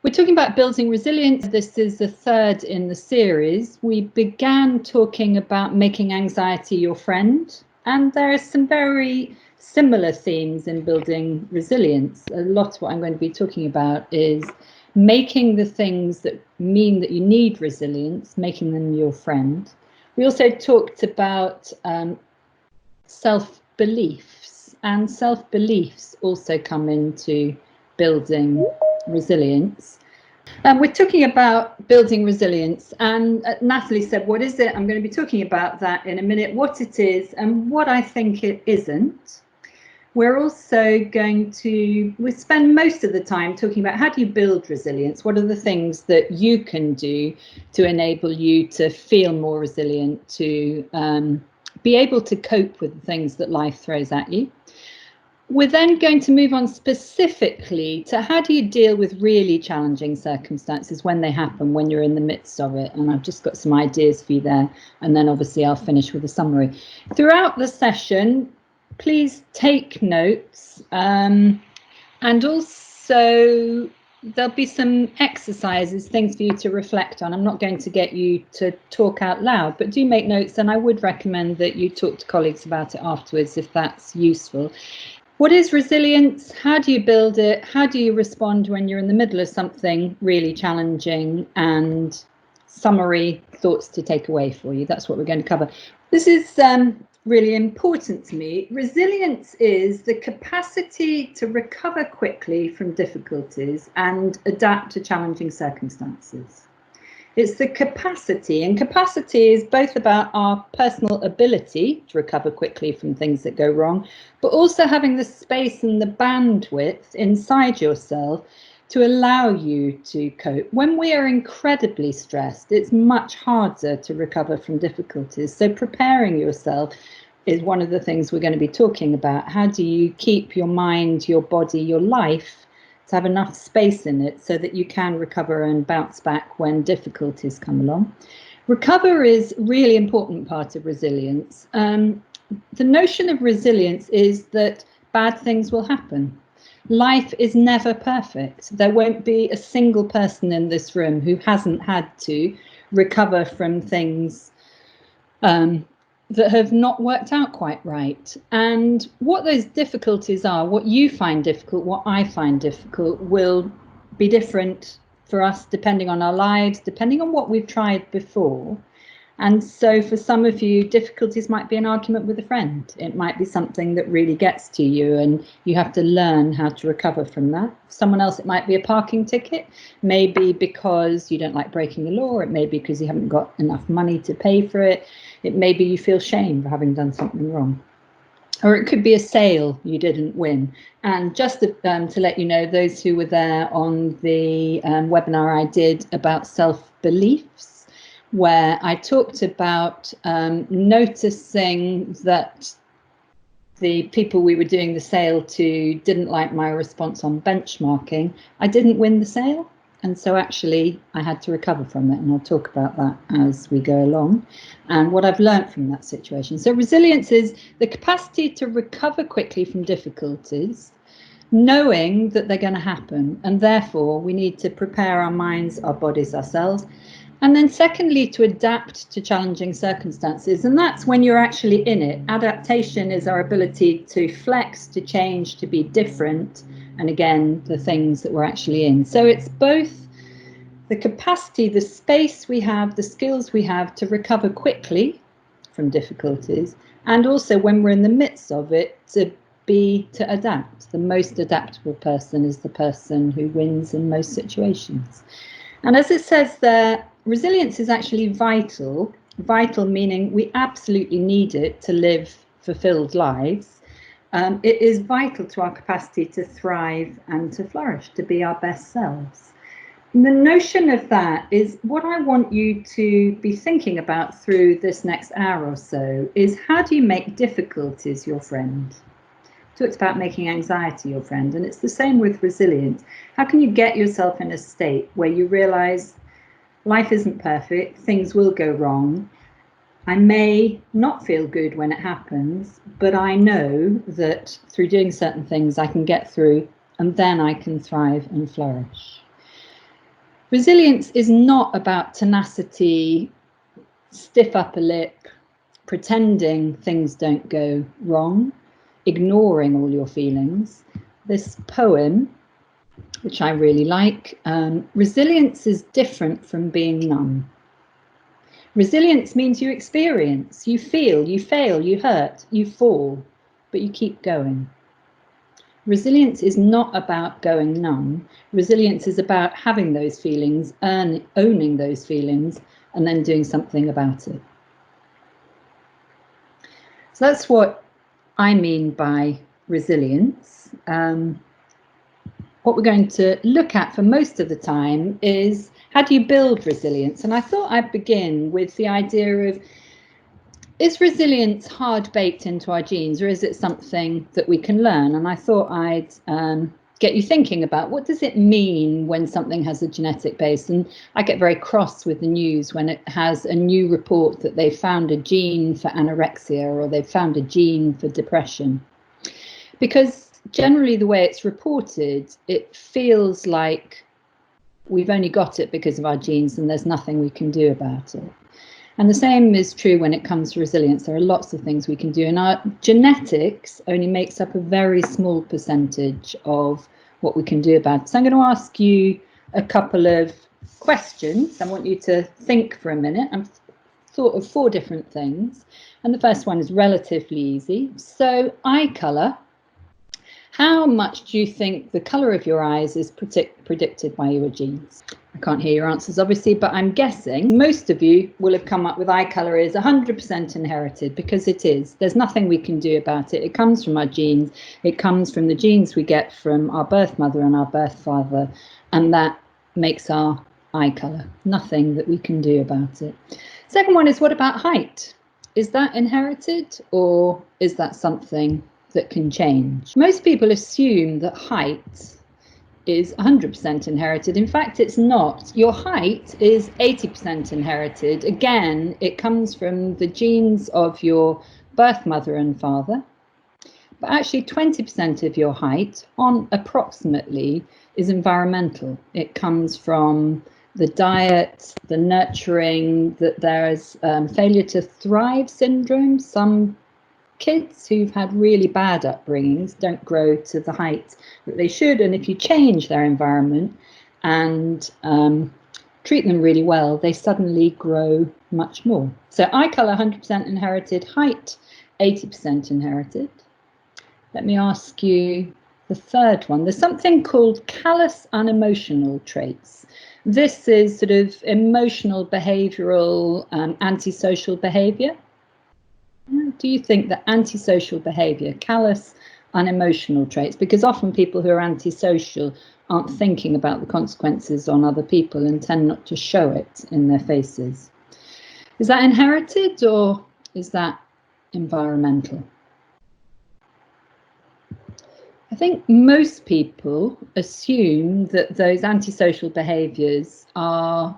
We're talking about building resilience. This is the third in the series. We began talking about making anxiety your friend, and there are some very similar themes in building resilience. A lot of what I'm going to be talking about is making the things that mean that you need resilience, making them your friend. We also talked about self-beliefs, and self-beliefs also come into building resilience. We're talking about building resilience, and Natalie said, what is it? I'm going to be talking about that in a minute, what it is and what I think it isn't. We're also going to, we spend most of the time talking about how do you build resilience? What are the things that you can do to enable you to feel more resilient, to be able to cope with the things that life throws at you? We're then going to move on specifically to how do you deal with really challenging circumstances when they happen, when you're in the midst of it. And I've just got some ideas for you there. And then obviously I'll finish with a summary. Throughout the session, please take notes. And also there'll be some exercises, things for you to reflect on. I'm not going to get you to talk out loud, but do make notes. And I would recommend that you talk to colleagues about it afterwards if that's useful. What is resilience? How do you build it? How do you respond when you're in the middle of something really challenging? And summary thoughts to take away for you. That's what we're going to cover. This is really important to me. Resilience is the capacity to recover quickly from difficulties and adapt to challenging circumstances. It's the capacity, and capacity is both about our personal ability to recover quickly from things that go wrong, but also having the space and the bandwidth inside yourself to allow you to cope. When we are incredibly stressed, it's much harder to recover from difficulties. So preparing yourself is one of the things we're going to be talking about. How do you keep your mind, your body, your life to have enough space in it so that you can recover and bounce back when difficulties come along? Recover is a really important part of resilience. The notion of resilience is that bad things will happen. Life is never perfect. There won't be a single person in this room who hasn't had to recover from things that have not worked out quite right. And what those difficulties are, what you find difficult, what I find difficult, will be different for us depending on our lives, depending on what we've tried before. And so for some of you, difficulties might be an argument with a friend. It might be something that really gets to you and you have to learn how to recover from that. For someone else, it might be a parking ticket, maybe because you don't like breaking the law. It may be because you haven't got enough money to pay for it. It may be you feel shame for having done something wrong. Or it could be a sale you didn't win. And just to let you know, those who were there on the webinar I did about self-beliefs, where I talked about noticing that the people we were doing the sale to didn't like my response on benchmarking. I didn't win the sale. And so actually I had to recover from it. And I'll talk about that as we go along and what I've learned from that situation. So resilience is the capacity to recover quickly from difficulties, knowing that they're going to happen. And therefore we need to prepare our minds, our bodies, ourselves. And then secondly, to adapt to challenging circumstances. And that's when you're actually in it. Adaptation is our ability to flex, to change, to be different. And again, the things that we're actually in. So it's both the capacity, the space we have, the skills we have to recover quickly from difficulties. And also when we're in the midst of it, to adapt. The most adaptable person is the person who wins in most situations. And as it says there, resilience is actually vital. Vital meaning we absolutely need it to live fulfilled lives. It is vital to our capacity to thrive and to flourish, to be our best selves. And the notion of that is what I want you to be thinking about through this next hour or so is how do you make difficulties your friend? Talked about making anxiety your friend, and it's the same with resilience. How can you get yourself in a state where you realize life isn't perfect, things will go wrong. I may not feel good when it happens, but I know that through doing certain things I can get through and then I can thrive and flourish. Resilience is not about tenacity, stiff upper lip, pretending things don't go wrong, ignoring all your feelings. This poem, which I really like, resilience is different from being numb. Resilience means you experience, you feel, you fail, you hurt, you fall, but you keep going. Resilience is not about going numb. Resilience is about having those feelings, owning those feelings, and then doing something about it. So that's what I mean by resilience. What we're going to look at for most of the time is, how do you build resilience? And I thought I'd begin with the idea of, is resilience hard baked into our genes, or is it something that we can learn? And I thought I'd get you thinking about, what does it mean when something has a genetic base? And I get very cross with the news when it has a new report that they found a gene for anorexia, or they've found a gene for depression. Because generally the way it's reported, it feels like we've only got it because of our genes and there's nothing we can do about it. And the same is true when it comes to resilience. There are lots of things we can do, and our genetics only makes up a very small percentage of what we can do about it. So I'm going to ask you a couple of questions. I want you to think for a minute. I've thought of 4 different things, and the first one is relatively easy. So eye colour. How much do you think the colour of your eyes is predicted by your genes? I can't hear your answers, obviously, but I'm guessing most of you will have come up with eye colour is 100% inherited, because it is. There's nothing we can do about it. It comes from our genes. It comes from the genes we get from our birth mother and our birth father, and that makes our eye colour. Nothing that we can do about it. Second one is, what about height? Is that inherited, or is that something that can change? Most people assume that height is 100% inherited. In fact, it's not. Your height is 80% inherited. Again, it comes from the genes of your birth mother and father. But actually 20% of your height, on approximately, is environmental. It comes from the diet, the nurturing, that there's failure to thrive syndrome. Some kids who've had really bad upbringings don't grow to the height that they should, and if you change their environment and treat them really well, they suddenly grow much more. So eye colour 100% inherited, height 80% inherited. Let me ask you the third one. There's something called callous unemotional traits. This is sort of emotional, behavioural, antisocial behaviour. Do you think that antisocial behaviour, callous, unemotional traits, because often people who are antisocial aren't thinking about the consequences on other people and tend not to show it in their faces. Is that inherited, or is that environmental? I think most people assume that those antisocial behaviours are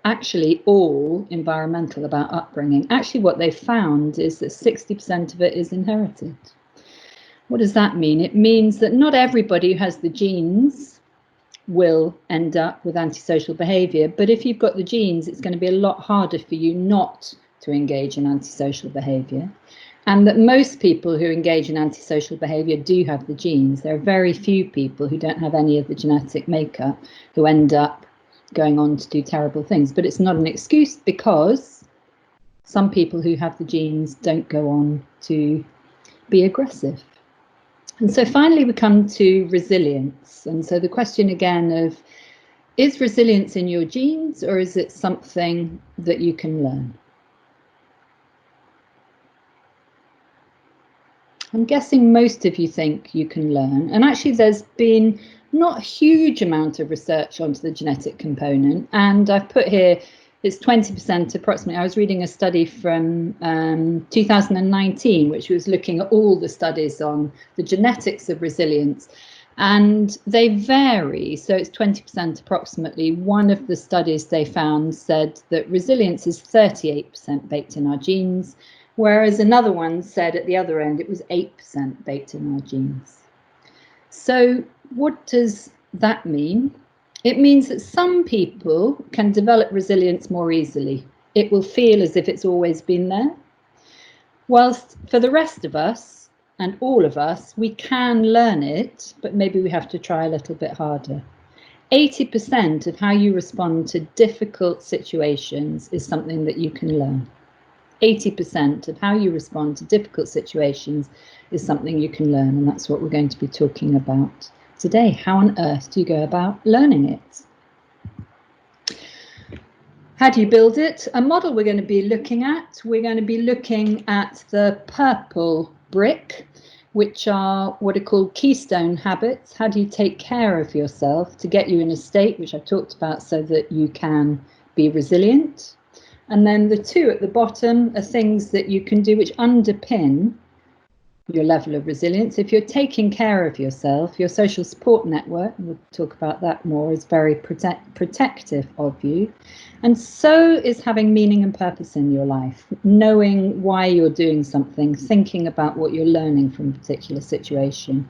actually all environmental, about upbringing. Actually, what they found is that 60% of it is inherited. What does that mean? It means that not everybody who has the genes will end up with antisocial behaviour, but if you've got the genes, it's going to be a lot harder for you not to engage in antisocial behaviour. And that most people who engage in antisocial behaviour do have the genes. There are very few people who don't have any of the genetic makeup who end up going on to do terrible things. But it's not an excuse, because some people who have the genes don't go on to be aggressive. And so finally we come to resilience. And so the question again of, is resilience in your genes, or is it something that you can learn? I'm guessing most of you think you can learn. And actually there's been not a huge amount of research onto the genetic component. And I've put here, it's 20% approximately. I was reading a study from 2019, which was looking at all the studies on the genetics of resilience. And they vary, so it's 20% approximately. One of the studies they found said that resilience is 38% baked in our genes, whereas another one said at the other end it was 8% baked in our genes. So what does that mean? It means that some people can develop resilience more easily. It will feel as if it's always been there. Whilst for the rest of us, and all of us, we can learn it, but maybe we have to try a little bit harder. 80% of how you respond to difficult situations is something that you can learn. 80% of how you respond to difficult situations is something you can learn, and that's what we're going to be talking about today. How on earth do you go about learning it? How do you build it? A model we're going to be looking at, the purple brick, which are what are called Keystone habits. How do you take care of yourself to get you in a state, which I've talked about, so that you can be resilient? And then the two at the bottom are things that you can do which underpin your level of resilience. If you're taking care of yourself, your social support network, and we'll talk about that more, is very protective of you. And so is having meaning and purpose in your life, knowing why you're doing something, thinking about what you're learning from a particular situation.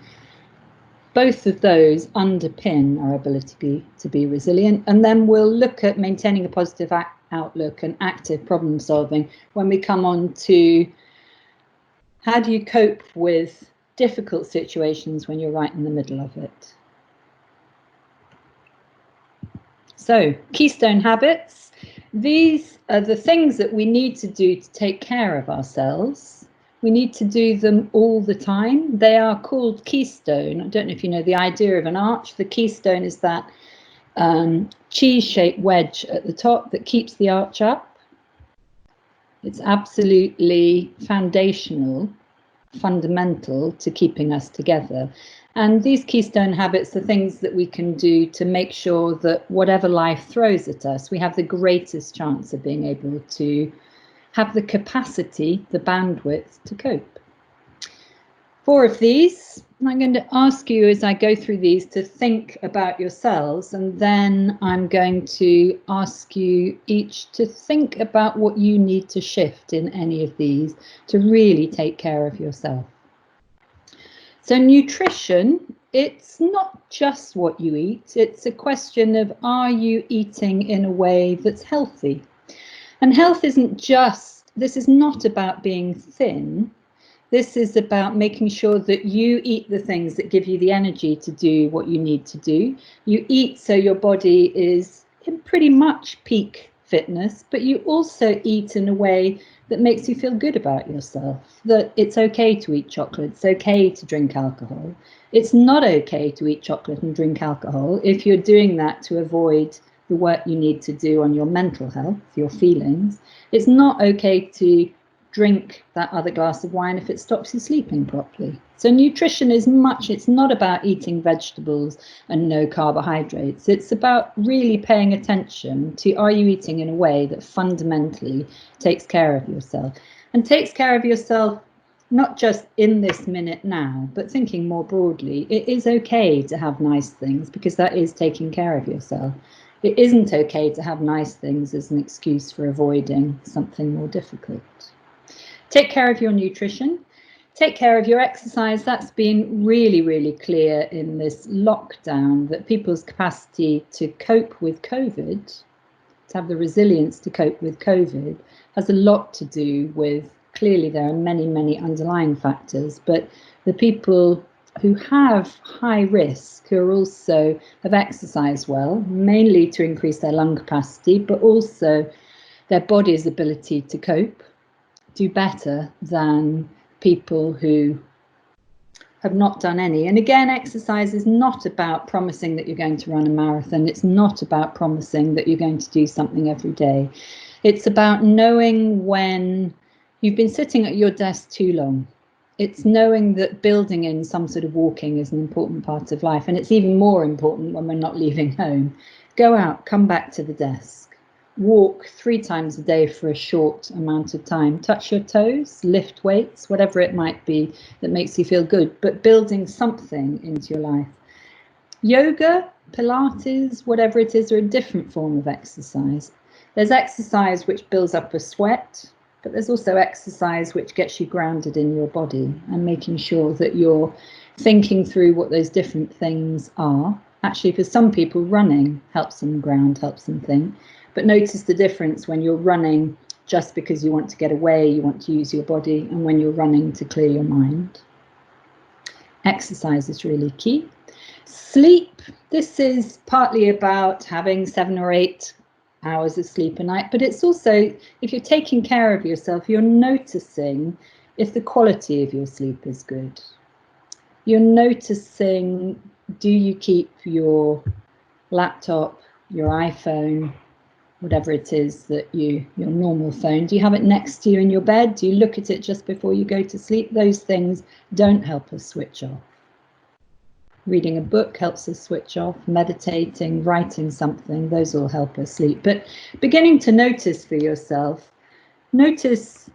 Both of those underpin our ability to be resilient. And then we'll look at maintaining a positive outlook and active problem solving when we come on to how do you cope with difficult situations when you're right in the middle of it. So, Keystone habits. These are the things that we need to do to take care of ourselves. We need to do them all the time. They are called Keystone. I don't know if you know the idea of an arch. The keystone is that cheese-shaped wedge at the top that keeps the arch up. It's absolutely fundamental to keeping us together. And these keystone habits are things that we can do to make sure that whatever life throws at us, we have the greatest chance of being able to have the capacity, the bandwidth to cope. 4 of these, and I'm going to ask you as I go through these to think about yourselves, and then I'm going to ask you each to think about what you need to shift in any of these to really take care of yourself. So nutrition, it's not just what you eat, it's a question of, are you eating in a way that's healthy? And health isn't just, this is not about being thin. This is about making sure that you eat the things that give you the energy to do what you need to do. You eat so your body is in pretty much peak fitness, but you also eat in a way that makes you feel good about yourself, that it's okay to eat chocolate, it's okay to drink alcohol. It's not okay to eat chocolate and drink alcohol if you're doing that to avoid the work you need to do on your mental health, your feelings. It's not okay to drink that other glass of wine if it stops you sleeping properly. So nutrition is it's not about eating vegetables and no carbohydrates. It's about really paying attention to, are you eating in a way that fundamentally takes care of yourself, and takes care of yourself not just in this minute now, but thinking more broadly. It is okay to have nice things because that is taking care of yourself. It isn't okay to have nice things as an excuse for avoiding something more difficult. Take care of your nutrition, take care of your exercise. That's been really, really clear in this lockdown, that people's capacity to cope with COVID, to have the resilience to cope with COVID, has a lot to do with, clearly there are many, many underlying factors, but the people who have high risk, who are also have exercised well, mainly to increase their lung capacity, but also their body's ability to cope, do better than people who have not done any. And again, exercise is not about promising that you're going to run a marathon. It's not about promising that you're going to do something every day. It's about knowing when you've been sitting at your desk too long. It's knowing that building in some sort of walking is an important part of life. And it's even more important when we're not leaving home. Go out, come back to the desk. Walk 3 times a day for a short amount of time. Touch your toes, lift weights, whatever it might be that makes you feel good, but building something into your life. Yoga, Pilates, whatever it is, are a different form of exercise. There's exercise which builds up a sweat, but there's also exercise which gets you grounded in your body and making sure that you're thinking through what those different things are actually for some people running helps them ground, helps them think. But notice the difference when you're running just because you want to get away, you want to use your body, and when you're running to clear your mind. Exercise is really key. Sleep, this is partly about having 7 or 8 hours of sleep a night, but it's also, if you're taking care of yourself, you're noticing if the quality of your sleep is good. You're noticing, do you keep your laptop, your iPhone, whatever it is that your normal phone, do you have it next to you in your bed? Do you look at it just before you go to sleep? Those things don't help us switch off. Reading a book helps us switch off. Meditating, writing something, those all help us sleep. But beginning to notice for yourself, notice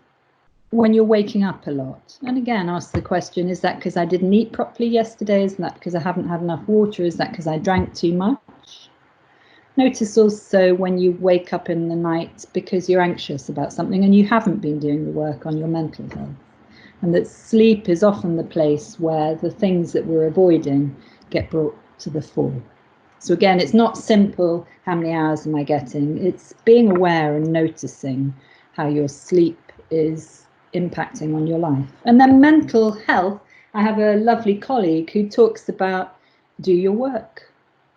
when you're waking up a lot. And again, ask the question, is that because I didn't eat properly yesterday? Is that because I haven't had enough water? Is that because I drank too much? Notice also when you wake up in the night because you're anxious about something and you haven't been doing the work on your mental health. And that sleep is often the place where the things that we're avoiding get brought to the fore. So again, it's not simple, how many hours am I getting? It's being aware and noticing how your sleep is impacting on your life. And then mental health, I have a lovely colleague who talks about do your work.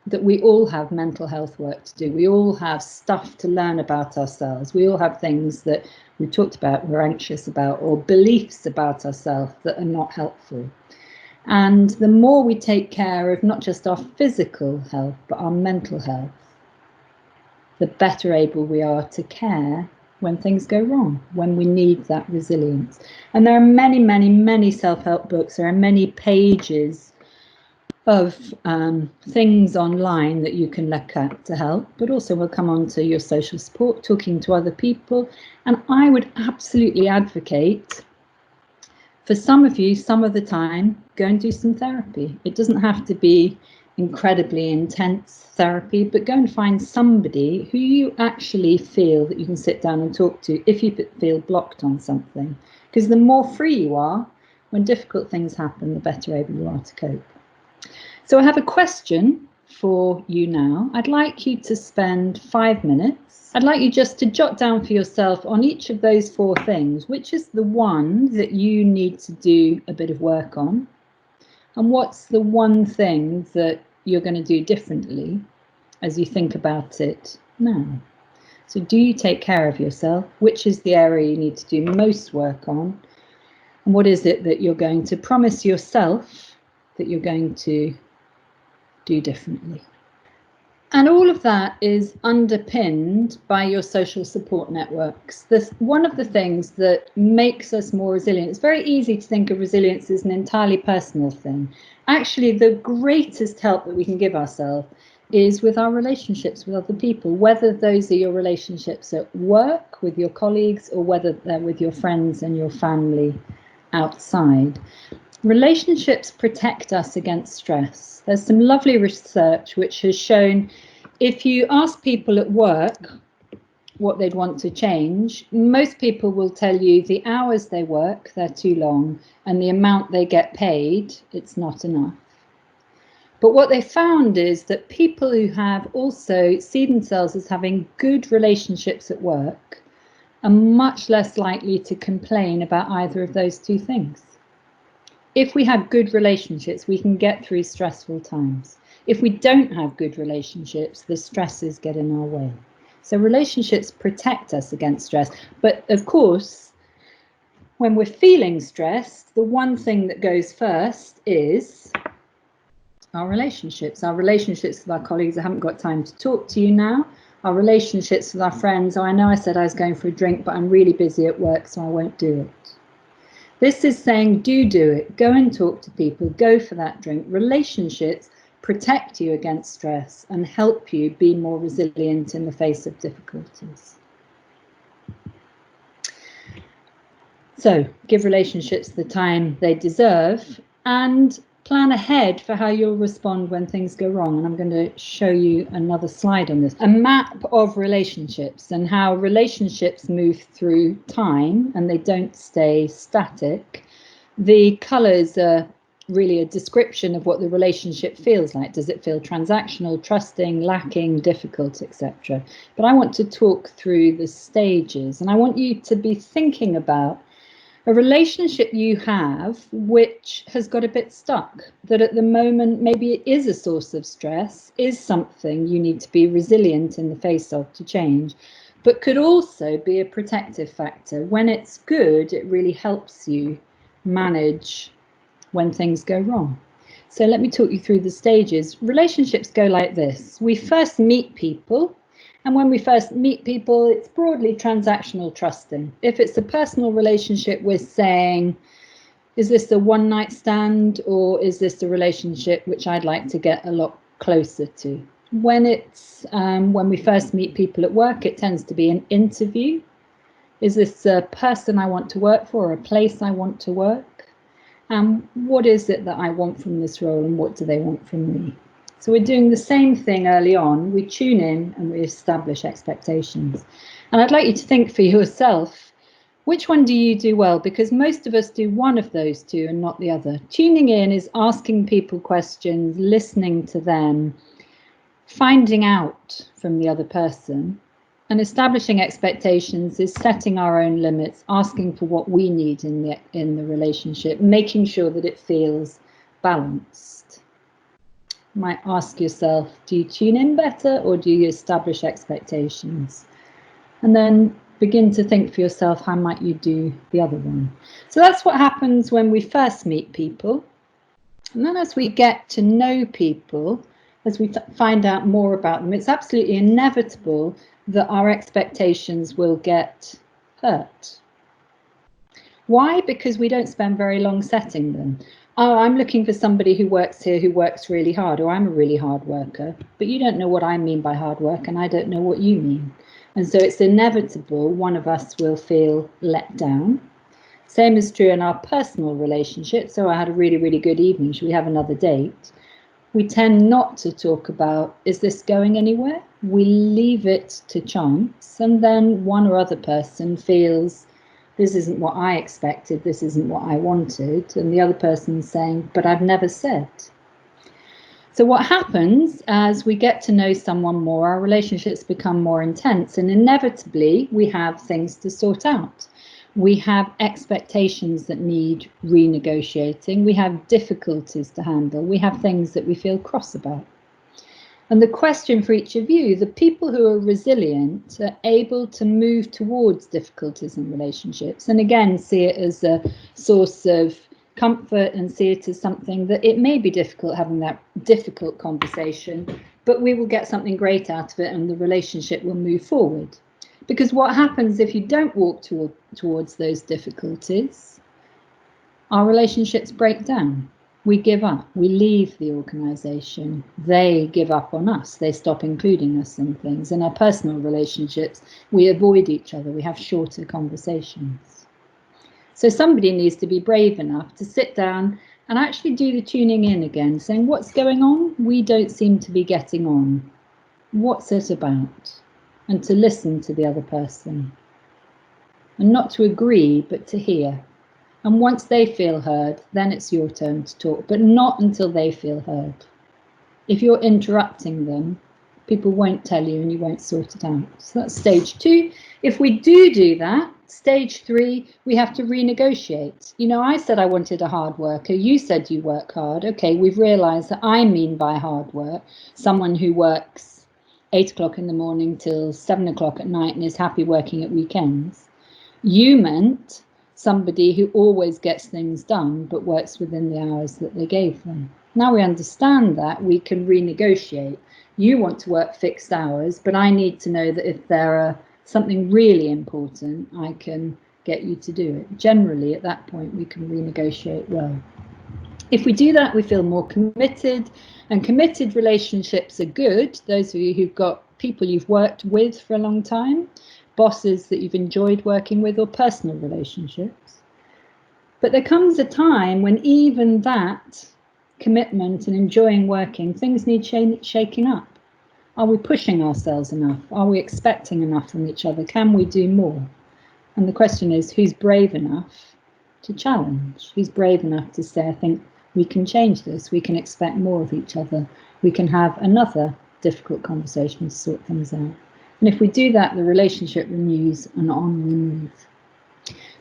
That we all have mental health work to do. We all have stuff to learn about ourselves. We all have things that we talked about, we're anxious about, or beliefs about ourselves that are not helpful. And the more we take care of not just our physical health, but our mental health, the better able we are to care when things go wrong, when we need that resilience. And there are many, many, many self-help books. There are many pages of things online that you can look at to help, but also we'll come on to your social support, talking to other people. And I would absolutely advocate for some of you, some of the time, go and do some therapy. It doesn't have to be incredibly intense therapy, but go and find somebody who you actually feel that you can sit down and talk to if you feel blocked on something. Because the more free you are, when difficult things happen, the better able you are to cope. So I have a question for you now. I'd like you to spend 5 minutes. I'd like you just to jot down for yourself on each of those 4 things, which is the one that you need to do a bit of work on, and what's the one thing that you're going to do differently as you think about it now. So do you take care of yourself? Which is the area you need to do most work on? And what is it that you're going to promise yourself that you're going to do differently? And all of that is underpinned by your social support networks. One of the things that makes us more resilient, it's very easy to think of resilience as an entirely personal thing. Actually, the greatest help that we can give ourselves is with our relationships with other people, whether those are your relationships at work with your colleagues or whether they're with your friends and your family outside. Relationships protect us against stress. There's some lovely research which has shown if you ask people at work what they'd want to change, most people will tell you the hours they work, they're too long, and the amount they get paid, it's not enough. But what they found is that people who have also see themselves as having good relationships at work are much less likely to complain about either of those 2 things. If we have good relationships, we can get through stressful times. If we don't have good relationships, the stresses get in our way. So relationships protect us against stress. But of course, when we're feeling stressed, the one thing that goes first is our relationships with our colleagues. I haven't got time to talk to you now. Our relationships with our friends. Oh, I know I said I was going for a drink, but I'm really busy at work, so I won't do it. This is saying do it. Go and talk to people. Go for that drink. Relationships protect you against stress and help you be more resilient in the face of difficulties. So give relationships the time they deserve and plan ahead for how you'll respond when things go wrong. And I'm going to show you another slide on this. A map of relationships and how relationships move through time and they don't stay static. The colours are really a description of what the relationship feels like. Does it feel transactional, trusting, lacking, difficult, etc.? But I want to talk through the stages, and I want you to be thinking about a relationship you have which has got a bit stuck, that at the moment maybe it is a source of stress, is something you need to be resilient in the face of to change, but could also be a protective factor. When it's good, it really helps you manage when things go wrong. So let me talk you through the stages. Relationships go like this. We first meet people, and when we first meet people, it's broadly transactional trusting. If it's a personal relationship, we're saying, is this a one-night stand, or is this a relationship which I'd like to get a lot closer to? When we first meet people at work, it tends to be an interview. Is this a person I want to work for, or a place I want to work? And what is it that I want from this role, and what do they want from me? So we're doing the same thing early on. We tune in and we establish expectations. And I'd like you to think for yourself, which one do you do well? Because most of us do one of those two and not the other. Tuning in is asking people questions, listening to them, finding out from the other person. And establishing expectations is setting our own limits, asking for what we need in the relationship, making sure that it feels balanced. You might ask yourself, do you tune in better, or do you establish expectations? And then begin to think for yourself, how might you do the other one? So that's what happens when we first meet people. And then as we get to know people, as we find out more about them, it's absolutely inevitable that our expectations will get hurt. Why? Because we don't spend very long setting them. Oh, I'm looking for somebody who works here who works really hard, or I'm a really hard worker, but you don't know what I mean by hard work, and I don't know what you mean. And so it's inevitable one of us will feel let down. Same is true in our personal relationships. So I had a really, really good evening. Should we have another date? We tend not to talk about, is this going anywhere? We leave it to chance, and then one or other person feels, this isn't what I expected, this isn't what I wanted, and the other person's saying, but I've never said. So what happens as we get to know someone more, our relationships become more intense, and inevitably we have things to sort out. We have expectations that need renegotiating. We have difficulties to handle. We have things that we feel cross about. And the question for each of you, the people who are resilient are able to move towards difficulties in relationships, and again, see it as a source of comfort and see it as something that it may be difficult having that difficult conversation, but we will get something great out of it and the relationship will move forward. Because what happens if you don't walk towards those difficulties, our relationships break down. We give up, we leave the organisation, they give up on us, they stop including us in things. In our personal relationships, we avoid each other, we have shorter conversations. So somebody needs to be brave enough to sit down and actually do the tuning in again, saying, what's going on? We don't seem to be getting on. What's it about? And to listen to the other person. And not to agree, but to hear. And once they feel heard, then it's your turn to talk, but not until they feel heard. If you're interrupting them, people won't tell you and you won't sort it out. So that's stage 2. If we do that, stage 3, we have to renegotiate. You know, I said I wanted a hard worker. You said you work hard. Okay, we've realised that I mean by hard work someone who works 8 o'clock in the morning till 7 o'clock at night and is happy working at weekends. You meant somebody who always gets things done but works within the hours that they gave them. Now we understand that, we can renegotiate. You want to work fixed hours, but I need to know that if there are something really important, I can get you to do it. Generally, at that point, we can renegotiate well. If we do that, we feel more committed, and committed relationships are good. Those of you who've got people you've worked with for a long time, bosses that you've enjoyed working with, or personal relationships. But there comes a time when even that commitment and enjoying working, things need shaking up. Are we pushing ourselves enough? Are we expecting enough from each other? Can we do more? And the question is, who's brave enough to challenge? Who's brave enough to say, I think We can change this. We can expect more of each other. We can have another difficult conversation to sort things out. And if we do that, the relationship renews and on we move.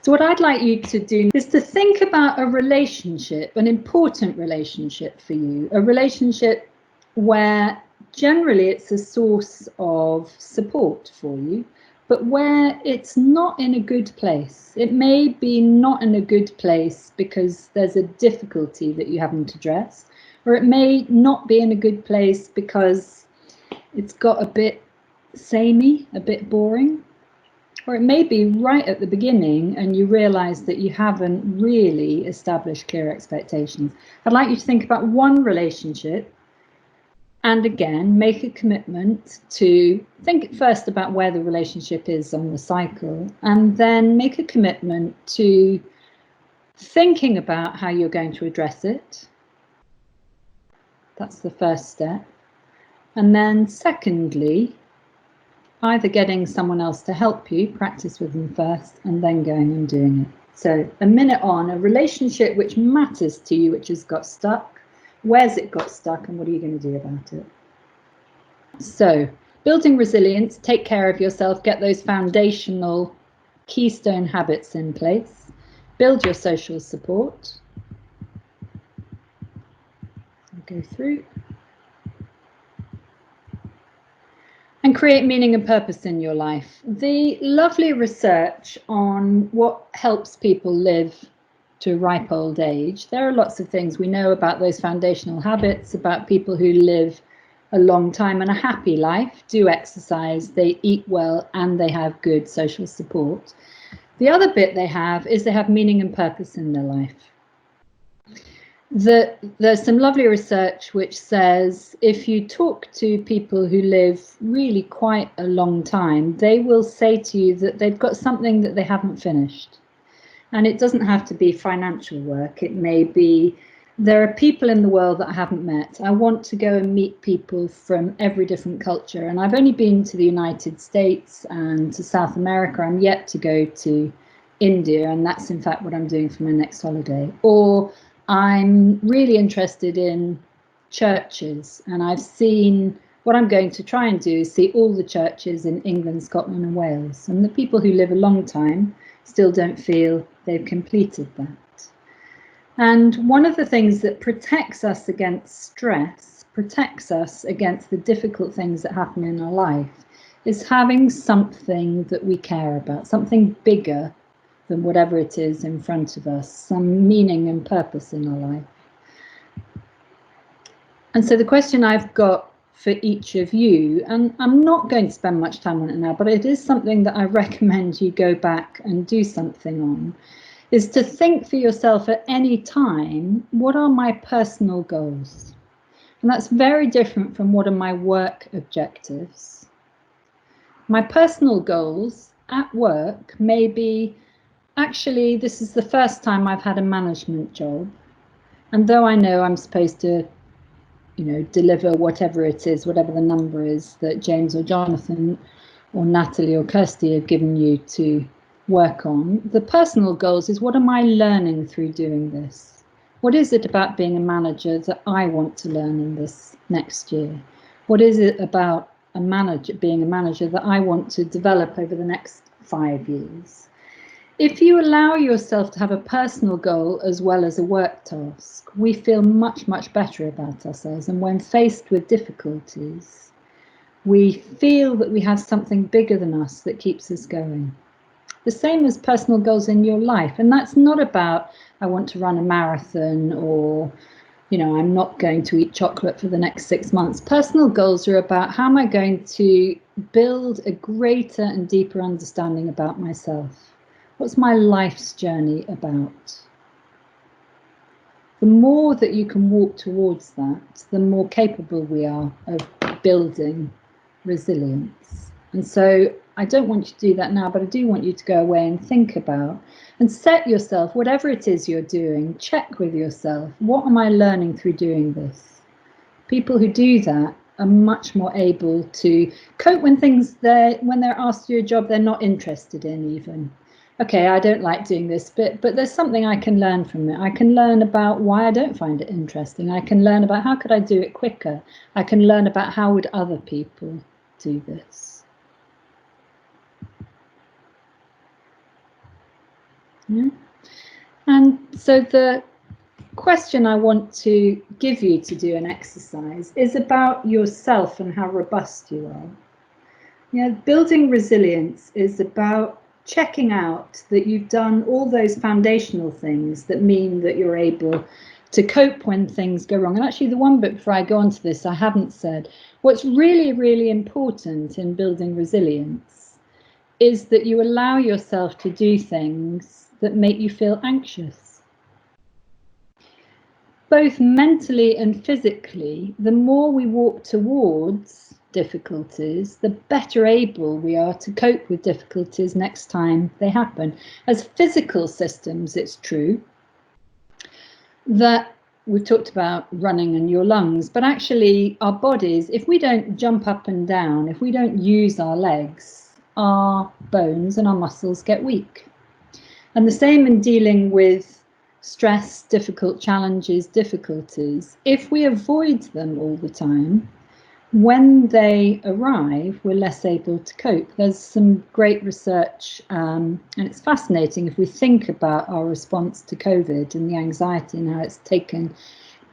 So what I'd like you to do is to think about a relationship, an important relationship for you, a relationship where generally it's a source of support for you, but where it's not in a good place. It may be not in a good place because there's a difficulty that you haven't addressed, or it may not be in a good place because it's got a bit samey, a bit boring. Or it may be right at the beginning and you realise that you haven't really established clear expectations. I'd like you to think about one relationship and again, make a commitment to think first about where the relationship is on the cycle and then make a commitment to thinking about how you're going to address it. That's the first step. And then secondly, either getting someone else to help you, practice with them first, and then going and doing it. So a minute on, a relationship which matters to you, which has got stuck. Where's it got stuck and what are you going to do about it? So building resilience, take care of yourself, get those foundational keystone habits in place, build your social support. I'll go through. And create meaning and purpose in your life. The lovely research on what helps people live to a ripe old age. There are lots of things we know about those foundational habits, about people who live a long time and a happy life, do exercise, they eat well, and they have good social support. The other bit they have is they have meaning and purpose in their life. There's some lovely research which says if you talk to people who live really quite a long time, they will say to you that they've got something that they haven't finished. And it doesn't have to be financial work. It may be, there are people in the world that I haven't met. I want to go and meet people from every different culture. And I've only been to the United States and to South America. I'm yet to go to India. And that's in fact what I'm doing for my next holiday. Or I'm really interested in churches, and I've seen, what I'm going to try and do is see all the churches in England, Scotland and Wales. And the people who live a long time still don't feel they've completed that. And one of the things that protects us against stress, protects us against the difficult things that happen in our life, is having something that we care about, something bigger than whatever it is in front of us, some meaning and purpose in our life. And so the question I've got for each of you, and I'm not going to spend much time on it now, but it is something that I recommend you go back and do something on, is to think for yourself at any time, what are my personal goals? And that's very different from what are my work objectives. My personal goals at work may be, actually, this is the first time I've had a management job. And though I know I'm supposed to, deliver whatever it is, whatever the number is that James or Jonathan or Natalie or Kirsty have given you to work on, the personal goals is, what am I learning through doing this? What is it about being a manager that I want to learn in this next year? What is it about being a manager that I want to develop over the next 5 years? If you allow yourself to have a personal goal as well as a work task, we feel much, much better about ourselves. And when faced with difficulties, we feel that we have something bigger than us that keeps us going. The same as personal goals in your life. And that's not about, I want to run a marathon, or, I'm not going to eat chocolate for the next 6 months. Personal goals are about, how am I going to build a greater and deeper understanding about myself? What's my life's journey about? The more that you can walk towards that, the more capable we are of building resilience. And so I don't want you to do that now, but I do want you to go away and think about and set yourself, whatever it is you're doing, check with yourself, what am I learning through doing this? People who do that are much more able to cope when they're asked to do a job they're not interested in even. okay, I don't like doing this bit, but there's something I can learn from it. I can learn about why I don't find it interesting. I can learn about how could I do it quicker. I can learn about how would other people do this. Yeah. And so the question I want to give you to do an exercise is about yourself and how robust you are. You know, building resilience is about checking out that you've done all those foundational things that mean that you're able to cope when things go wrong. And actually, the one bit before I go on to this, I haven't said, what's really, really important in building resilience is that you allow yourself to do things that make you feel anxious. Both mentally and physically, the more we walk towards difficulties, the better able we are to cope with difficulties next time they happen. As physical systems, it's true that we've talked about running and your lungs, but actually our bodies, if we don't jump up and down, if we don't use our legs, our bones and our muscles get weak. And the same in dealing with stress, difficult challenges, difficulties. If we avoid them all the time, when they arrive, we're less able to cope. There's some great research, and it's fascinating if we think about our response to COVID and the anxiety and how it's taken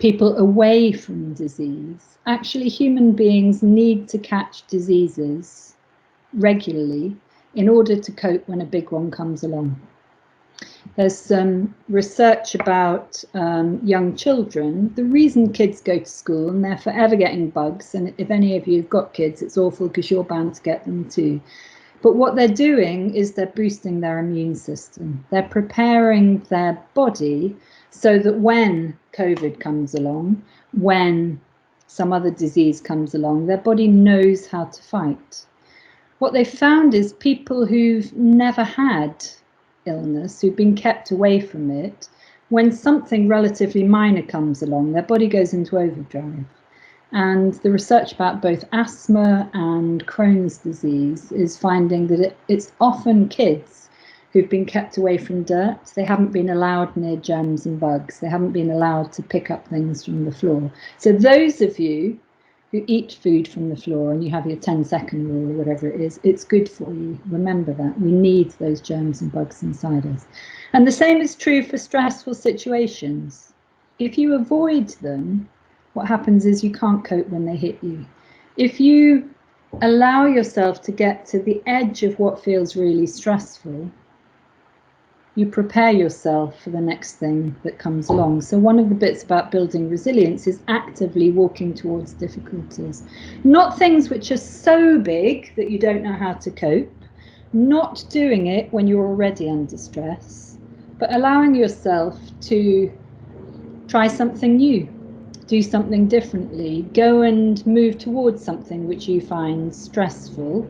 people away from disease. Actually, human beings need to catch diseases regularly in order to cope when a big one comes along. There's some research about young children. The reason kids go to school and they're forever getting bugs, and if any of you have got kids, it's awful because you're bound to get them too. But what they're doing is they're boosting their immune system. They're preparing their body so that when COVID comes along, when some other disease comes along, their body knows how to fight. What they found is people who've never had illness, who've been kept away from it, when something relatively minor comes along, their body goes into overdrive. And the research about both asthma and Crohn's disease is finding that it's often kids who've been kept away from dirt. They haven't been allowed near germs and bugs. They haven't been allowed to pick up things from the floor. So those of you who eat food from the floor and you have your 10-second rule or whatever it is, it's good for you. Remember that. We need those germs and bugs inside us. And the same is true for stressful situations. If you avoid them, what happens is you can't cope when they hit you. If you allow yourself to get to the edge of what feels really stressful, you prepare yourself for the next thing that comes along. So one of the bits about building resilience is actively walking towards difficulties. Not things which are so big that you don't know how to cope, not doing it when you're already under stress, but allowing yourself to try something new, do something differently, go and move towards something which you find stressful,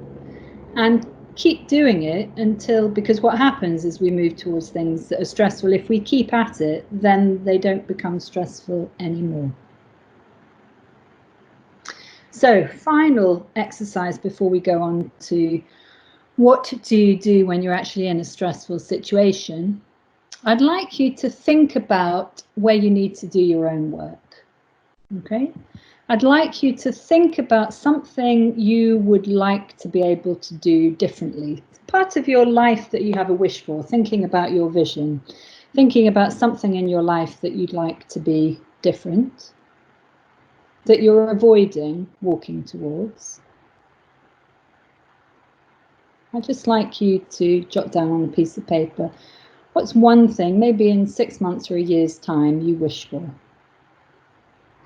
and keep doing it until, because what happens is we move towards things that are stressful. If we keep at it, then they don't become stressful anymore. So, final exercise before we go on to what do you do when you're actually in a stressful situation. I'd like you to think about where you need to do your own work. Okay? I'd like you to think about something you would like to be able to do differently. It's part of your life that you have a wish for, thinking about your vision, thinking about something in your life that you'd like to be different, that you're avoiding walking towards. I'd just like you to jot down on a piece of paper, what's one thing, maybe in 6 months or a year's time, you wish for?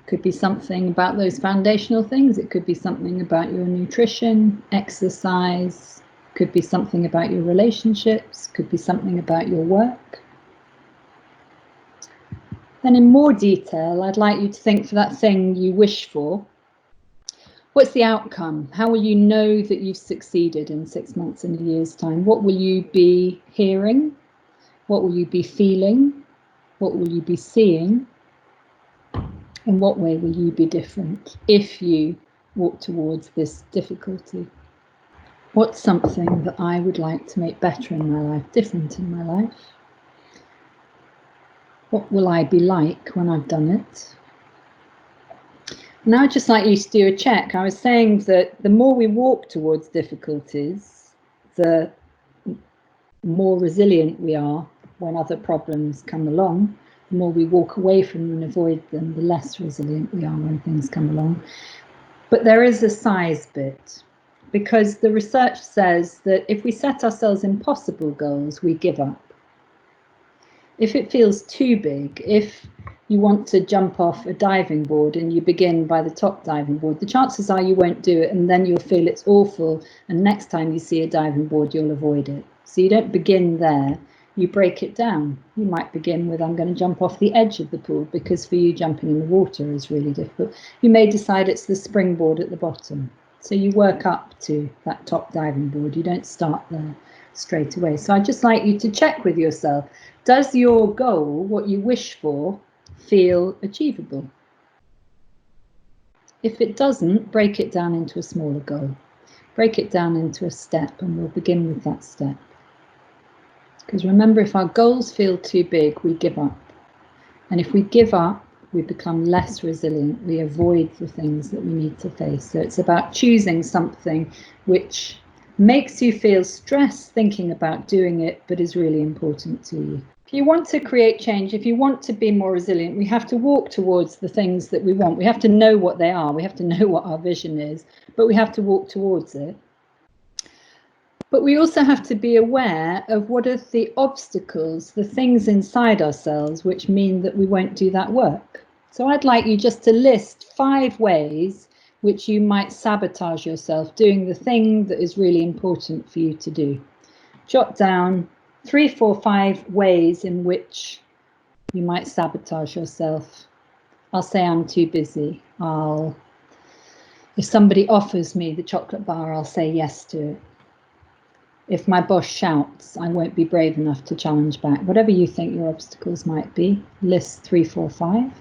Could be something about those foundational things. It could be something about your nutrition, exercise, could be something about your relationships, could be something about your work. Then in more detail, I'd like you to think for that thing you wish for, what's the outcome? How will you know that you've succeeded in 6 months and a year's time? What will you be hearing? What will you be feeling? What will you be seeing? In what way will you be different if you walk towards this difficulty? What's something that I would like to make better in my life, different in my life? What will I be like when I've done it? Now I'd just like you to do a check. I was saying that the more we walk towards difficulties, the more resilient we are when other problems come along. The more we walk away from them and avoid them, the less resilient we are when things come along. But there is a size bit, because the research says that if we set ourselves impossible goals, we give up. If it feels too big, if you want to jump off a diving board and you begin by the top diving board, the chances are you won't do it, and then you'll feel it's awful, and next time you see a diving board, you'll avoid it. So you don't begin there, you break it down. You might begin with, I'm going to jump off the edge of the pool, because for you jumping in the water is really difficult. You may decide it's the springboard at the bottom. So you work up to that top diving board. You don't start there straight away. So I'd just like you to check with yourself. Does your goal, what you wish for, feel achievable? If it doesn't, break it down into a smaller goal. Break it down into a step, and we'll begin with that step. Because remember, if our goals feel too big, we give up. And if we give up, we become less resilient. We avoid the things that we need to face. So it's about choosing something which makes you feel stressed thinking about doing it, but is really important to you. If you want to create change, if you want to be more resilient, we have to walk towards the things that we want. We have to know what they are. We have to know what our vision is, but we have to walk towards it. But we also have to be aware of what are the obstacles, the things inside ourselves, which mean that we won't do that work. So I'd like you just to list 5 ways which you might sabotage yourself doing the thing that is really important for you to do. Jot down 3, 4, 5 ways in which you might sabotage yourself. I'll say I'm too busy. If somebody offers me the chocolate bar, I'll say yes to it. If my boss shouts, I won't be brave enough to challenge back. Whatever you think your obstacles might be, list 3, 4, 5.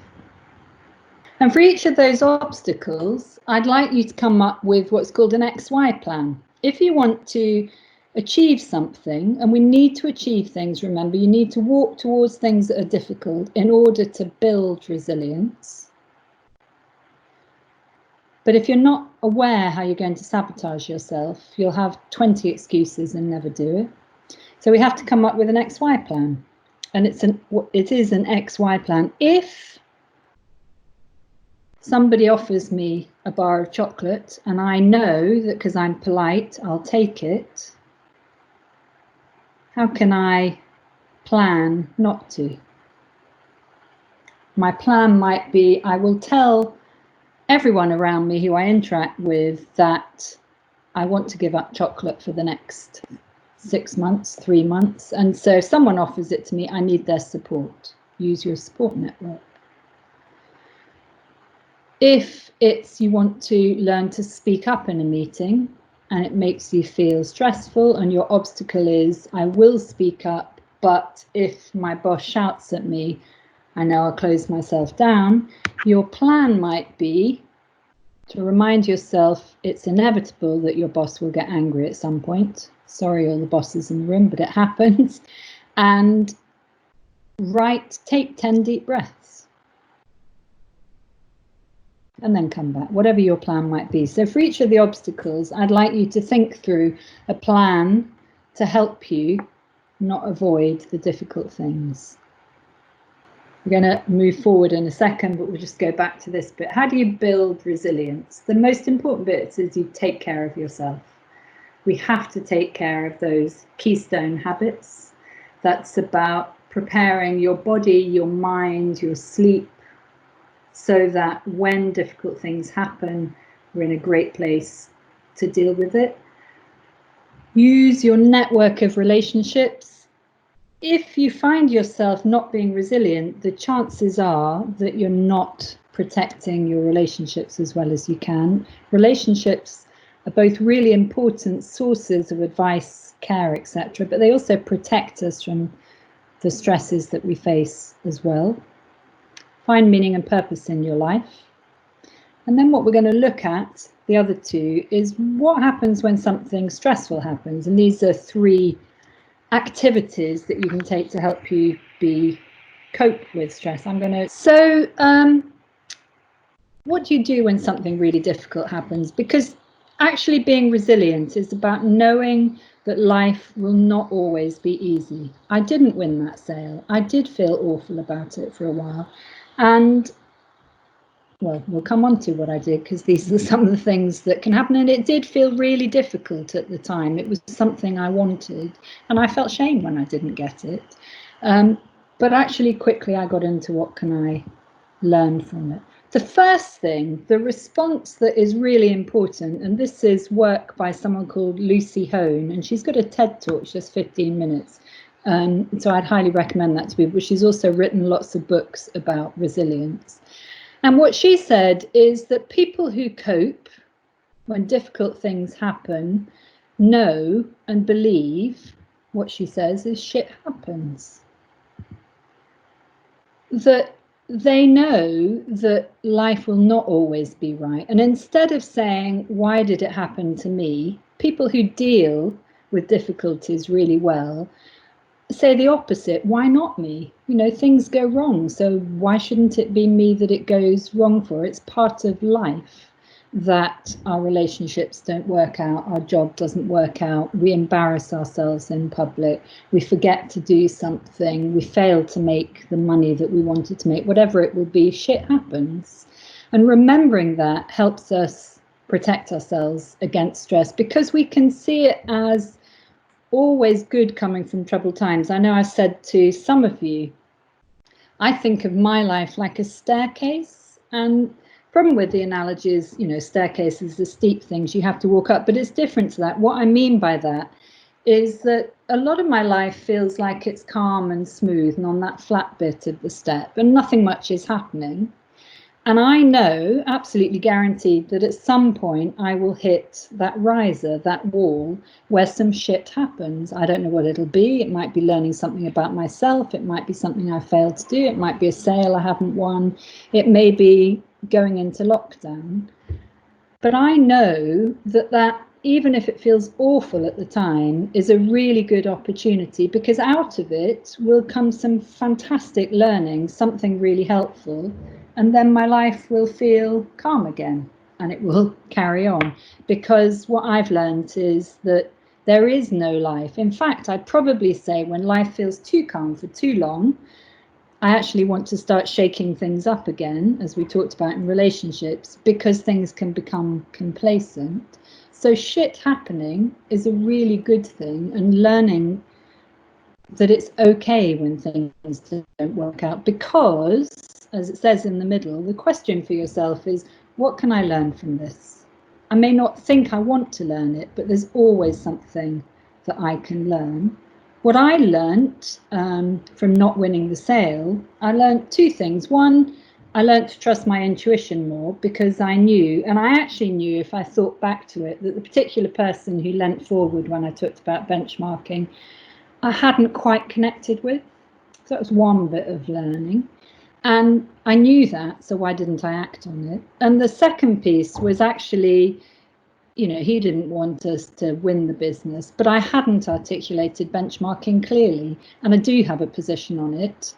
And for each of those obstacles, I'd like you to come up with what's called an XY plan. If you want to achieve something, and we need to achieve things, remember, you need to walk towards things that are difficult in order to build resilience. But if you're not aware how you're going to sabotage yourself, you'll have 20 excuses and never do it. So we have to come up with an XY plan. And it is an XY plan. If somebody offers me a bar of chocolate and I know that because I'm polite, I'll take it, how can I plan not to? My plan might be, I will tell everyone around me who I interact with that I want to give up chocolate for the next 6 months, 3 months. And so if someone offers it to me, I need their support. Use your support network. If it's you want to learn to speak up in a meeting and it makes you feel stressful and your obstacle is, I will speak up, but if my boss shouts at me, I know I'll close myself down. Your plan might be to remind yourself it's inevitable that your boss will get angry at some point. Sorry, all the bosses in the room, but it happens. And take 10 deep breaths. And then come back, whatever your plan might be. So for each of the obstacles, I'd like you to think through a plan to help you not avoid the difficult things. We're going to move forward in a second, but we'll just go back to this bit. How do you build resilience? The most important bit is you take care of yourself. We have to take care of those keystone habits. That's about preparing your body, your mind, your sleep, so that when difficult things happen, we're in a great place to deal with it. Use your network of relationships. If you find yourself not being resilient, the chances are that you're not protecting your relationships as well as you can. Relationships are both really important sources of advice, care, etc., but they also protect us from the stresses that we face as well. Find meaning and purpose in your life. And then what we're going to look at the other two, is what happens when something stressful happens. And these are 3 activities that you can take to help you cope with stress. So what do you do when something really difficult happens? Because actually being resilient is about knowing that life will not always be easy. I didn't win that sale. I did feel awful about it for a while. And well, we'll come on to what I did, because these are some of the things that can happen. And it did feel really difficult at the time. It was something I wanted, and I felt shame when I didn't get it. But actually quickly I got into what can I learn from it. The first thing, the response that is really important, and this is work by someone called Lucy Hone, and she's got a TED talk, just 15 minutes. So I'd highly recommend that to people. She's also written lots of books about resilience. And what she said is that people who cope when difficult things happen know and believe, what she says is, shit happens. That they know that life will not always be right. And instead of saying, why did it happen to me? People who deal with difficulties really well say the opposite. Why not me? You know, things go wrong, so why shouldn't it be me that it goes wrong for? It's part of life that our relationships don't work out, our job doesn't work out, we embarrass ourselves in public, we forget to do something, we fail to make the money that we wanted to make, whatever it will be, shit happens. And remembering that helps us protect ourselves against stress, because we can see it as always good coming from troubled times. I know I've said to some of you, I think of my life like a staircase, and problem with the analogy is, you know, staircases are steep things you have to walk up, but it's different to that. What I mean by that is that a lot of my life feels like it's calm and smooth and on that flat bit of the step, and nothing much is happening. And I know, absolutely guaranteed, that at some point I will hit that riser, that wall, where some shit happens. I don't know what it'll be. It might be learning something about myself. It might be something I failed to do. It might be a sale I haven't won. It may be going into lockdown. But I know that even if it feels awful at the time, is a really good opportunity, because out of it will come some fantastic learning, something really helpful. And then my life will feel calm again, and it will carry on. Because what I've learned is that there is no life. In fact, I'd probably say when life feels too calm for too long, I actually want to start shaking things up again, as we talked about in relationships, because things can become complacent. So shit happening is a really good thing, and learning that it's okay when things don't work out, because, as it says in the middle, the question for yourself is, what can I learn from this? I may not think I want to learn it, but there's always something that I can learn. What I learnt from not winning the sale, I learnt 2 things. One, I learnt to trust my intuition more, because I knew, and I actually knew if I thought back to it, that the particular person who leant forward when I talked about benchmarking, I hadn't quite connected with. So that was one bit of learning. And I knew that, so why didn't I act on it? And the second piece was actually, you know, he didn't want us to win the business, but I hadn't articulated benchmarking clearly. And I do have a position on it,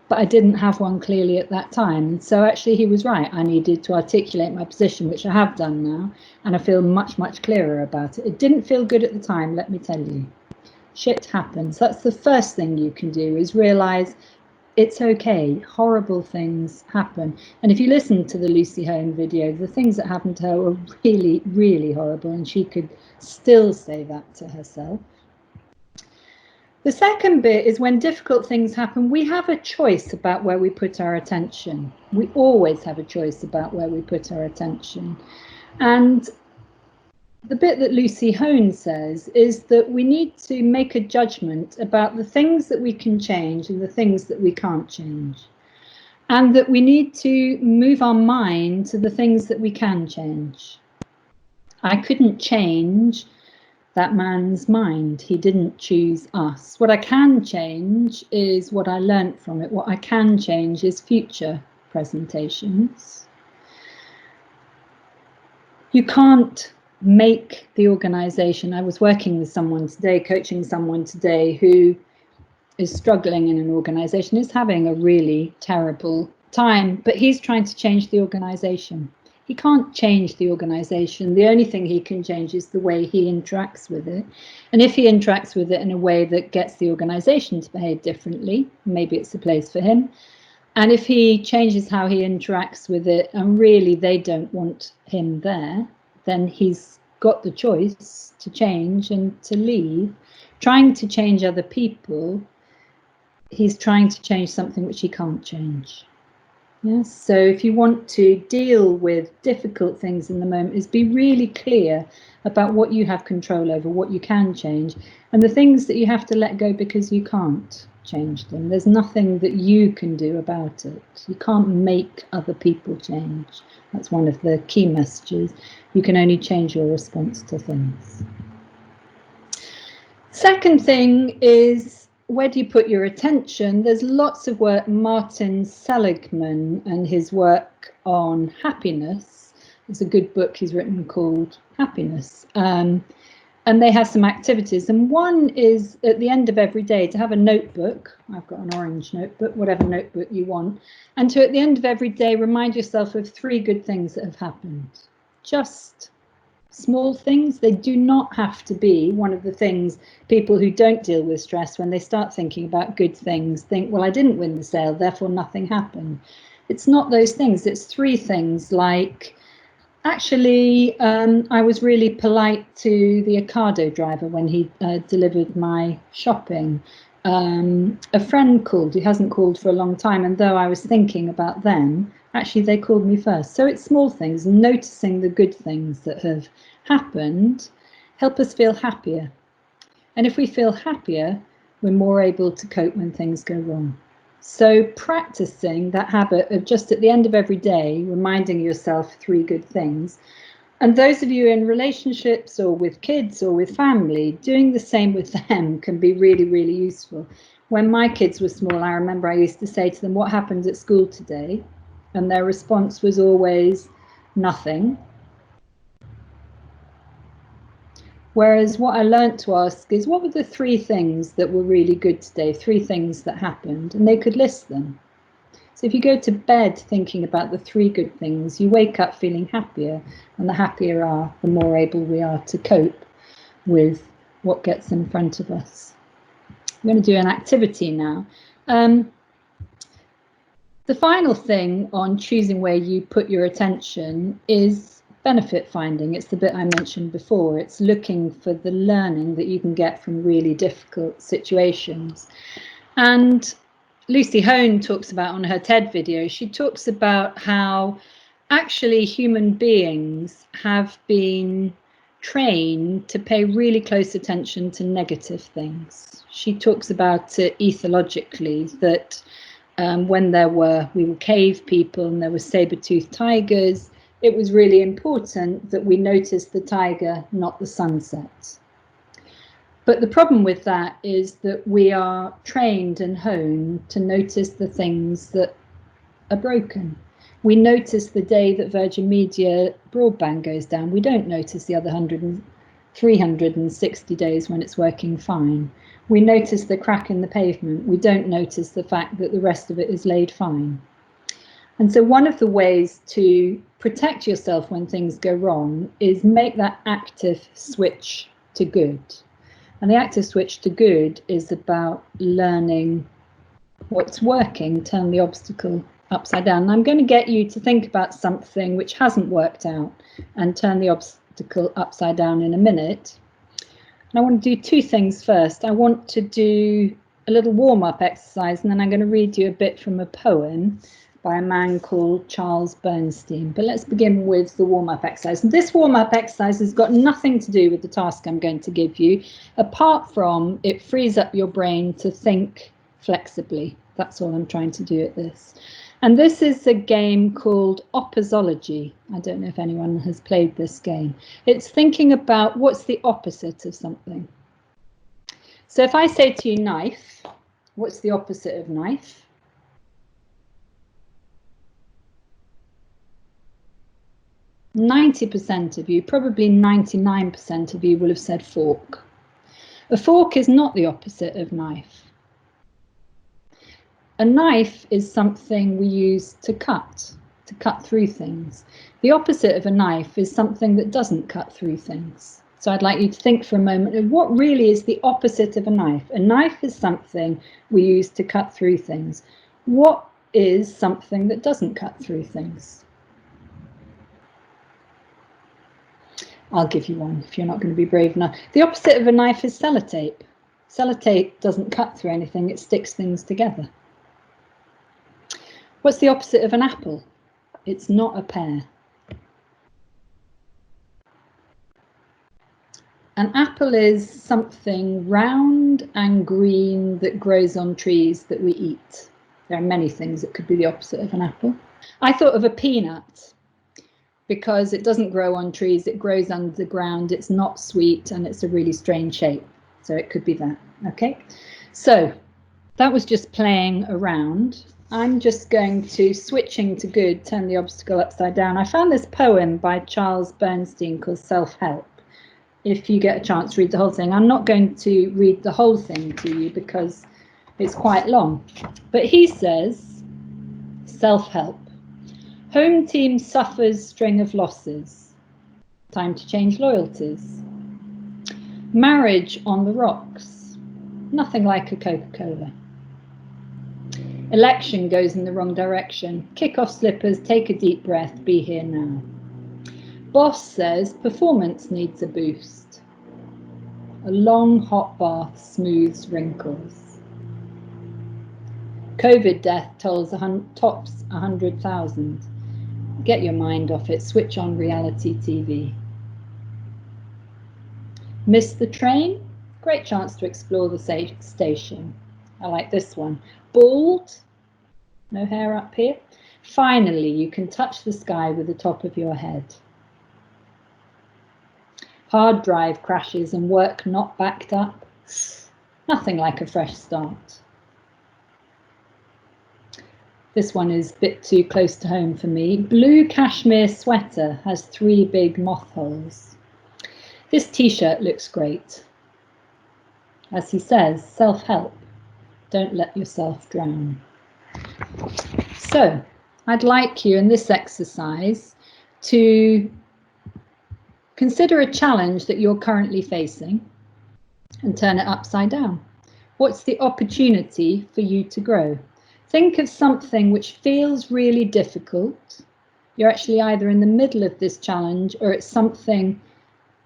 but I didn't have one clearly at that time. So actually he was right. I needed to articulate my position, which I have done now, and I feel much, much clearer about it. It didn't feel good at the time, let me tell you. Shit happens. That's the first thing you can do, is realize it's okay. Horrible things happen. And if you listen to the Lucy Hone video, the things that happened to her were really, really horrible, and she could still say that to herself. The second bit is, when difficult things happen, we have a choice about where we put our attention. We always have a choice about where we put our attention. And the bit that Lucy Hone says is that we need to make a judgment about the things that we can change and the things that we can't change. And that we need to move our mind to the things that we can change. I couldn't change that man's mind. He didn't choose us. What I can change is what I learnt from it. What I can change is future presentations. You can't make the organization. I was working with someone today, coaching someone today who is struggling in an organization, is having a really terrible time, but he's trying to change the organization. He can't change the organization. The only thing he can change is the way he interacts with it. And if he interacts with it in a way that gets the organization to behave differently, maybe it's a place for him. And if he changes how he interacts with it, and really they don't want him there, then he's got the choice to change and to leave. Trying to change other people, he's trying to change something which he can't change. Yes. So if you want to deal with difficult things in the moment, is be really clear about what you have control over, what you can change, and the things that you have to let go because you can't change them. There's nothing that you can do about it. You can't make other people change. That's one of the key messages. You can only change your response to things. Second thing is, where do you put your attention? There's lots of work. Martin Seligman and his work on happiness. There's a good book he's written called Happiness. And they have some activities. And one is at the end of every day to have a notebook. I've got an orange notebook, whatever notebook you want. And to, at the end of every day, remind yourself of 3 good things that have happened. Just small things. They do not have to be one of the things people who don't deal with stress, when they start thinking about good things, think, well, I didn't win the sale, therefore nothing happened. It's not those things. It's 3 things like, actually, I was really polite to the Ocado driver when he delivered my shopping. A friend called, he hasn't called for a long time, and though I was thinking about them, actually they called me first. So it's small things, noticing the good things that have happened help us feel happier. And if we feel happier, we're more able to cope when things go wrong. So practicing that habit of just at the end of every day, reminding yourself 3 good things. And those of you in relationships or with kids or with family, doing the same with them can be really, really useful. When my kids were small, I remember I used to say to them, what happened at school today? And their response was always nothing. Whereas what I learned to ask is, what were the 3 things that were really good today? 3 things that happened, and they could list them. So if you go to bed thinking about the 3 good things, you wake up feeling happier, and the happier we are, the more able we are to cope with what gets in front of us. I'm going to do an activity now. The final thing on choosing where you put your attention is benefit finding. It's the bit I mentioned before. It's looking for the learning that you can get from really difficult situations. And Lucy Hone talks about on her TED video, she talks about how actually human beings have been trained to pay really close attention to negative things. She talks about it ethologically, that when we were cave people and there were saber-toothed tigers, it was really important that we notice the tiger, not the sunset. But the problem with that is that we are trained and honed to notice the things that are broken. We notice the day that Virgin Media broadband goes down. We don't notice the other 360 days when it's working fine. We notice the crack in the pavement. We don't notice the fact that the rest of it is laid fine. And so one of the ways to protect yourself when things go wrong is make that active switch to good. And the active switch to good is about learning what's working, turn the obstacle upside down. And I'm going to get you to think about something which hasn't worked out and turn the obstacle upside down in a minute. And I want to do 2 things first. I want to do a little warm-up exercise, and then I'm going to read you a bit from a poem by a man called Charles Bernstein. But let's begin with the warm-up exercise. And this warm-up exercise has got nothing to do with the task I'm going to give you, apart from it frees up your brain to think flexibly. That's all I'm trying to do at this. And this is a game called Opposology. I don't know if anyone has played this game. It's thinking about what's the opposite of something. So if I say to you knife, what's the opposite of knife? 90% of you, probably 99% of you, will have said fork. A fork is not the opposite of knife. A knife is something we use to cut through things. The opposite of a knife is something that doesn't cut through things. So I'd like you to think for a moment of what really is the opposite of a knife. A knife is something we use to cut through things. What is something that doesn't cut through things? I'll give you one if you're not going to be brave enough. The opposite of a knife is sellotape. Sellotape doesn't cut through anything, it sticks things together. What's the opposite of an apple? It's not a pear. An apple is something round and green that grows on trees that we eat. There are many things that could be the opposite of an apple. I thought of a peanut because it doesn't grow on trees, it grows underground, it's not sweet, and it's a really strange shape. So it could be that, okay? So that was just playing around. I'm just going to, switching to good, turn the obstacle upside down. I found this poem by Charles Bernstein called Self-Help. If you get a chance to read the whole thing. I'm not going to read the whole thing to you because it's quite long. But he says, self-help. Home team suffers string of losses. Time to change loyalties. Marriage on the rocks. Nothing like a Coca-Cola. Election goes in the wrong direction. Kick off slippers, take a deep breath, be here now. Boss says performance needs a boost. A long hot bath smooths wrinkles. COVID death tops 100,000. Get your mind off it, switch on reality TV. Miss the train? Great chance to explore the station. I like this one. Bald? No hair up here? Finally, you can touch the sky with the top of your head. Hard drive crashes and work not backed up. Nothing like a fresh start. This one is a bit too close to home for me. Blue cashmere sweater has 3 big moth holes. This t-shirt looks great. As he says, self-help. Don't let yourself drown. So, I'd like you in this exercise to consider a challenge that you're currently facing and turn it upside down. What's the opportunity for you to grow? Think of something which feels really difficult. You're actually either in the middle of this challenge or it's something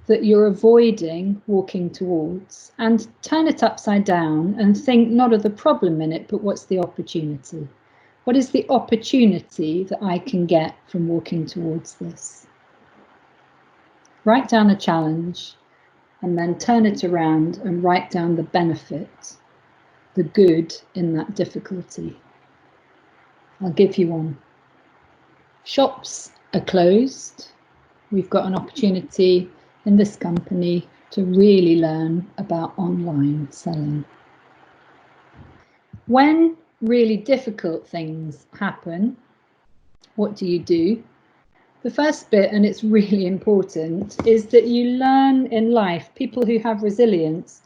that you're avoiding walking towards, and turn it upside down and think not of the problem in it, but what's the opportunity? What is the opportunity that I can get from walking towards this? Write down a challenge and then turn it around and write down the benefit, the good in that difficulty. I'll give you one. Shops are closed. We've got an opportunity in this company to really learn about online selling. When really difficult things happen, what do? The first bit, and it's really important, is that you learn in life, people who have resilience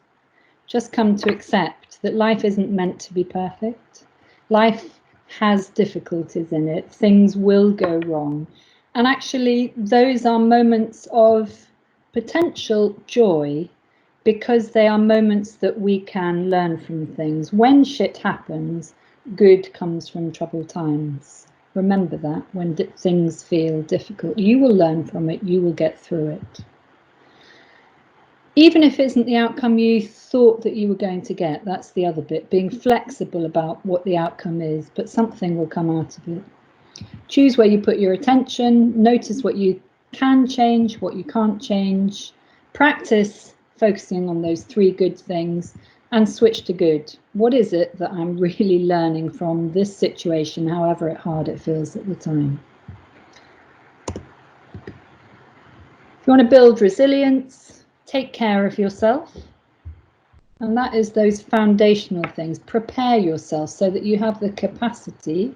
just come to accept that life isn't meant to be perfect. Life has difficulties in it. Things will go wrong. And actually, those are moments of potential joy because they are moments that we can learn from things. When shit happens, good comes from troubled times. Remember that when things feel difficult, you will learn from it, you will get through it. Even if it isn't the outcome you thought that you were going to get, that's the other bit, being flexible about what the outcome is, but something will come out of it. Choose where you put your attention, notice what you can change, what you can't change, practice focusing on those 3 good things, and switch to good. What is it that I'm really learning from this situation, however hard it feels at the time? If you want to build resilience, take care of yourself. And that is those foundational things. Prepare yourself so that you have the capacity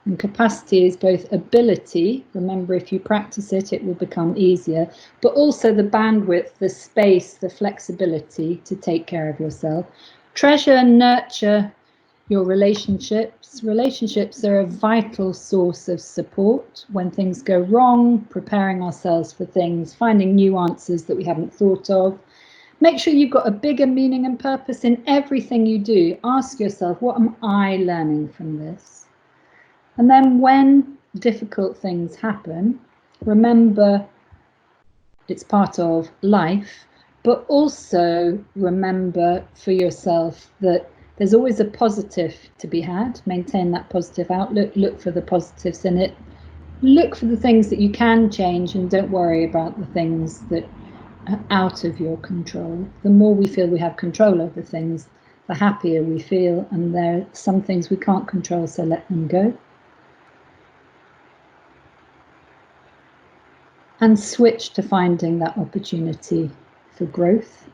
And capacity is both ability, remember if you practice it, it will become easier, but also the bandwidth, the space, the flexibility to take care of yourself. Treasure and nurture your relationships. Relationships are a vital source of support when things go wrong, preparing ourselves for things, finding new answers that we haven't thought of. Make sure you've got a bigger meaning and purpose in everything you do. Ask yourself, what am I learning from this? And then when difficult things happen, remember it's part of life, but also remember for yourself that there's always a positive to be had. Maintain that positive outlook, look for the positives in it, look for the things that you can change, and don't worry about the things that are out of your control. The more we feel we have control over things, the happier we feel, and there are some things we can't control, so let them go. And switch to finding that opportunity for growth.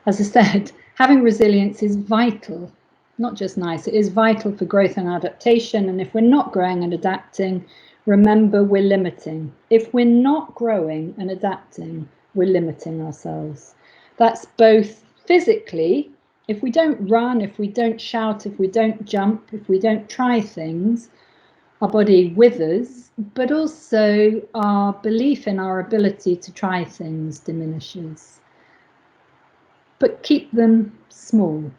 As I said, having resilience is vital, not just nice, it is vital for growth and adaptation. And if we're not growing and adapting, remember we're limiting. If we're not growing and adapting, we're limiting ourselves. That's both physically, if we don't run, if we don't shout, if we don't jump, if we don't try things, our body withers, but also our belief in our ability to try things diminishes. But keep them small.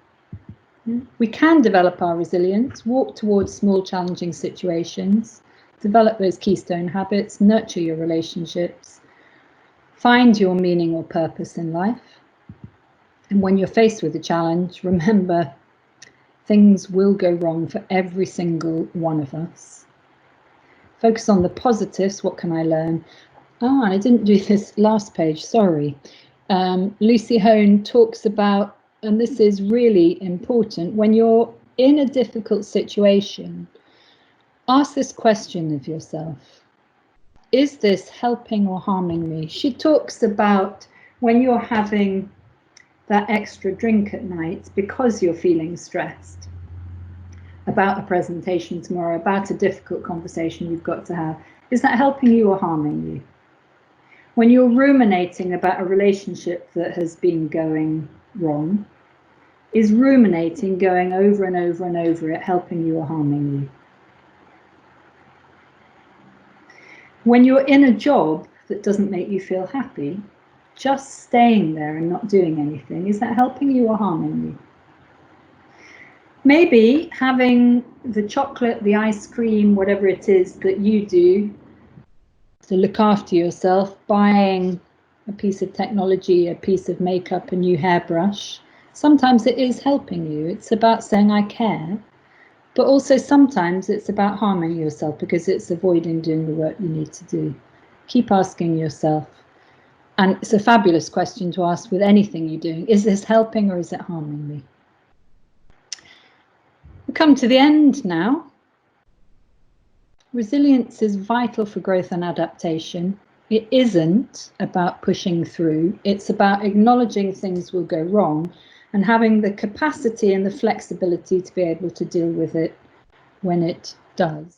We can develop our resilience, walk towards small challenging situations, develop those keystone habits, nurture your relationships, find your meaning or purpose in life. And when you're faced with a challenge, remember things will go wrong for every single one of us. Focus on the positives. What can I learn? Oh, and I didn't do this last page, sorry. Lucy Hone talks about, and this is really important, when you're in a difficult situation, ask this question of yourself. Is this helping or harming me? She talks about when you're having that extra drink at night because you're feeling stressed about a presentation tomorrow, about a difficult conversation you've got to have. Is that helping you or harming you? When you're ruminating about a relationship that has been going wrong, is ruminating, going over and over and over it, helping you or harming you? When you're in a job that doesn't make you feel happy, just staying there and not doing anything, is that helping you or harming you? Maybe having the chocolate, the ice cream, whatever it is that you do to look after yourself, buying a piece of technology, a piece of makeup, a new hairbrush, sometimes it is helping you. It's about saying I care, but also sometimes it's about harming yourself because it's avoiding doing the work you need to do. Keep asking yourself, and it's a fabulous question to ask with anything you're doing, is this helping or is it harming me? We come to the end now. Resilience is vital for growth and adaptation. It isn't about pushing through. It's about acknowledging things will go wrong and having the capacity and the flexibility to be able to deal with it when it does.